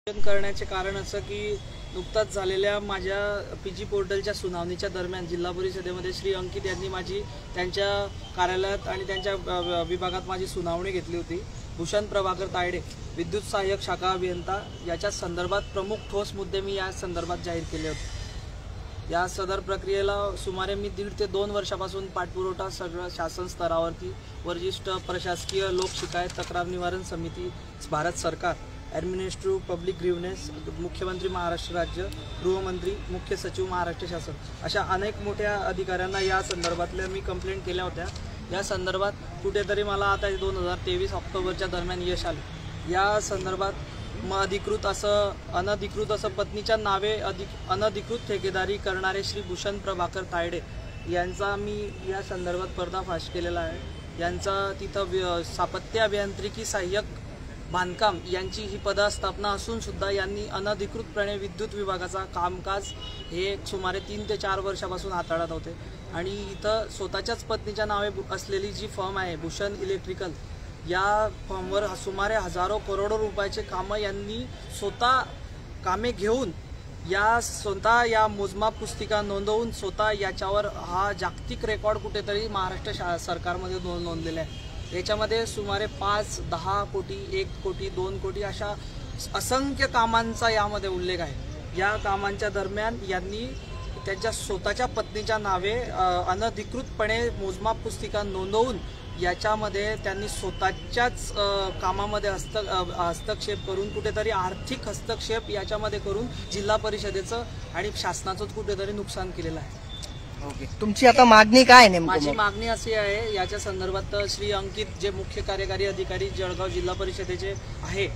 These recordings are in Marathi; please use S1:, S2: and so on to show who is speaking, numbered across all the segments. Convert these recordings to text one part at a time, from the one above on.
S1: करण्याचे कारण असं की नुकताच झालेल्या माझ्या पीजी पोर्टलच्या सुनावणीच्या दरम्यान जिल्हा परिषदेमध्ये श्री अंकित यांनी त्यांच्या कार्यालयात आणि त्यांच्या विभागात माझी सुनावणी घेतली होती। भूषण प्रभाकर तायडे विद्युत सहाय्यक शाखा अभियंता याच्या संदर्भात प्रमुख ठोस मुद्दे मी या संदर्भात जाहीर केले होते। या सदर प्रक्रियेला सुमारे मी 1.5 ते 2 वर्षापासून पाठपुरावा सगळं शासन स्तरावरती वरिष्ठ प्रशासकीय लोक शिकायत तक्रार निवारण समिती, भारत सरकार, ॲडमिनिस्ट्रेटिव्ह पब्लिक ग्रीव्हनेस, मुख्यमंत्री महाराष्ट्र राज्य, गृहमंत्री, मुख्य सचिव महाराष्ट्र शासन अशा अनेक मोठ्या अधिकाऱ्यांना या संदर्भातल्या मी कंप्लेंट केल्या होत्या। या संदर्भात कुठेतरी मला आता 2023 ऑक्टोबरच्या दरम्यान यश आले। या संदर्भात अनधिकृत असं पत्नीच्या नावे अनधिकृत ठेकेदारी करणारे श्री भूषण प्रभाकर तायडे यांचा मी या संदर्भात पर्दाफाश केलेला आहे। यांचा तिथं स्थापत्य अभियांत्रिकी सहाय्यक बांधकाम यांची ही पदस्थापना असून सुद्धा यांनी अनधिकृतपणे विद्युत विभागाचा कामकाज हे सुमारे 3 ते 4 वर्षापासून हाताळत होते आणि इथं स्वतःच्याच पत्नीच्या नावे असलेली जी फर्म आहे भूषण इलेक्ट्रिकल, या फर्मवर सुमारे हजारो करोडो रुपयाचे कामं यांनी स्वतः कामे घेऊन स्वतः या मोजमाप पुस्तिका नोंदवून स्वतः याच्यावर हा जागतिक रेकॉर्ड कुठेतरी महाराष्ट्र सरकारमध्ये नोंदलेला आहे। याच्यामध्ये सुमारे 5, 10 कोटी, 1 कोटी, 2 कोटी अशा असंख्य कामांचा यामध्ये उल्लेख आहे। या कामांच्या दरम्यान यांनी त्यांच्या स्वतःच्या पत्नीच्या नावे अनधिकृतपणे मोजमाप पुस्तिका नोंदवून याच्यामध्ये त्यांनी स्वतःच्याच कामामध्ये हस्तक्षेप करून कुठेतरी आर्थिक हस्तक्षेप याच्यामध्ये करून जिल्हा परिषदेचं आणि शासनाचं कुठेतरी नुकसान केलेलं आहे।
S2: ओके, तुमची आता मागणी काय नेमकी?
S1: माझी मागणी अशी आहे, याच्या संदर्भात श्री अंकित जे मुख्य कार्यकारी अधिकारी जळगाव जिल्हा परिषदेचे आहे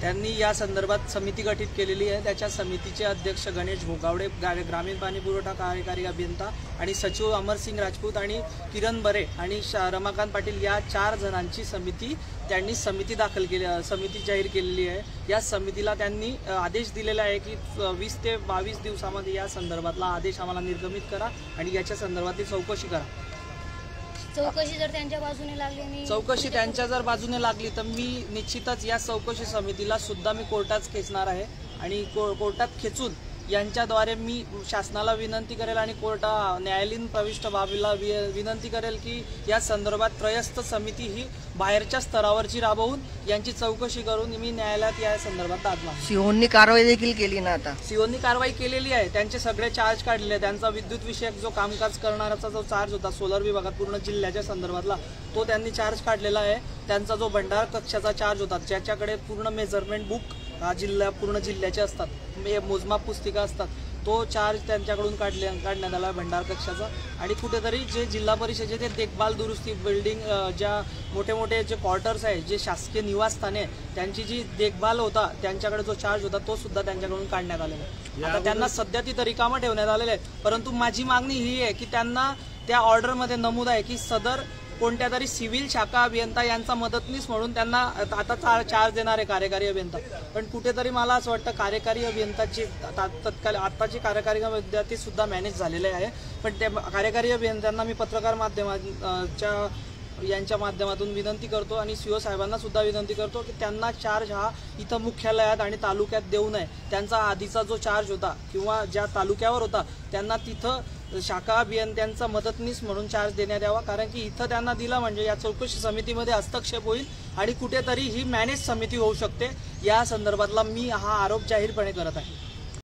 S1: त्यांनी या संदर्भात समिती गठीत केलेली आहे। त्याच्या समितीचे अध्यक्ष गणेश भोगावडे, ग्रामीण पाणी पुरवठा कार्यकारी अभियंता आणि सचिव अमरसिंग राजपूत आणि किरण बरे आणि रमाकांत पाटील या 4 जणांची त्यांनी समिती जाहीर केलेली आहे। या समितीला त्यांनी आदेश दिलेला आहे की 20 ते 22 दिवसामध्ये या संदर्भातला आदेश आम्हाला निर्गमित करा आणि याच्या संदर्भातली चौकशी करा।
S3: चौकशी जर त्यांच्या बाजूने लागली
S1: चौकशी त्यांच्या जर बाजूने लागली तर मी निश्चितच या चौकशी समितीला सुद्धा मी कोर्टात खेचणार आहे आणि कोर्टात खेचून यांच्याद्वारे मी शासनाला विनंती करेल आणि न्यायालयीन प्रविष्ट बाबीला विनंती करेल की या संदर्भात त्रयस्थ समिती ही बाहेरच्या स्तरावरची राबवून यांची चौकशी करून मी न्यायालयात या संदर्भात दाद मागतो।
S2: सीओनी कारवाई देखील केली ना? आता
S1: सीओनी कारवाई केलेली आहे, त्यांचे सगळे चार्ज काढले। त्यांचा विद्युत विषयक जो कामकाज करणाराचा जो चार्ज होता सोलर विभागात पूर्ण जिल्ह्याच्या संदर्भातला तो त्यांनी चार्ज काढलेला आहे। त्यांचा जो भंडार कक्षाचा चार्ज होता ज्याच्याकडे पूर्ण मेजरमेंट बुक पूर्ण जिल्ह्याचे असतात, मोजमाप पुस्तिका असतात, तो चार्ज त्यांच्याकडून काढण्यात आला भंडार कक्षाचा। आणि कुठेतरी जे जिल्हा परिषदेचे देखभाल दुरुस्ती बिल्डिंग ज्या मोठे जे क्वार्टर्स आहे, जे शासकीय निवासस्थाने त्यांची जी देखभाल होता त्यांच्याकडे जो चार्ज होता तो सुद्धा त्यांच्याकडून काढण्यात आलेला आहे। आता त्यांना सध्या ती रिकामं ठेवण्यात आलेलं आहे, परंतु माझी मागणी ही आहे की त्यांना त्या ऑर्डरमध्ये नमूद आहे की सदर कोणत्या तरी सिव्हिल शाखा अभियंता यांचा मदतनीस म्हणून त्यांना आता चार्ज देणार आहे कार्यकारी अभियंता। पण कुठेतरी मला असं वाटतं कार्यकारी अभियंताची तत्काल आताची कार्यकारी विद्यार्थी सुद्धा मॅनेज झालेले आहे, पण त्या कार्यकारी अभियंत्यांना मी पत्रकार यांच्या माध्यमातून विनंती करतो आणि सीओ साहेबांना सुद्धा विनंती करतो की त्यांना चार्ज हा इथं मुख्यालयात आणि तालुक्यात देऊ नये। त्यांचा आधीचा जो चार्ज होता किंवा ज्या तालुक्यावर होता त्यांना तिथं शाखा अभियंत्यांचा मदतनीस म्हणून चार्ज देण्यात यावा, कारण की इथं त्यांना दिला म्हणजे या चौकशी समितीमध्ये हस्तक्षेप होईल आणि कुठेतरी ही मॅनेज समिती होऊ शकते। या संदर्भातला मी हा आरोप जाहीरपणे करत आहे।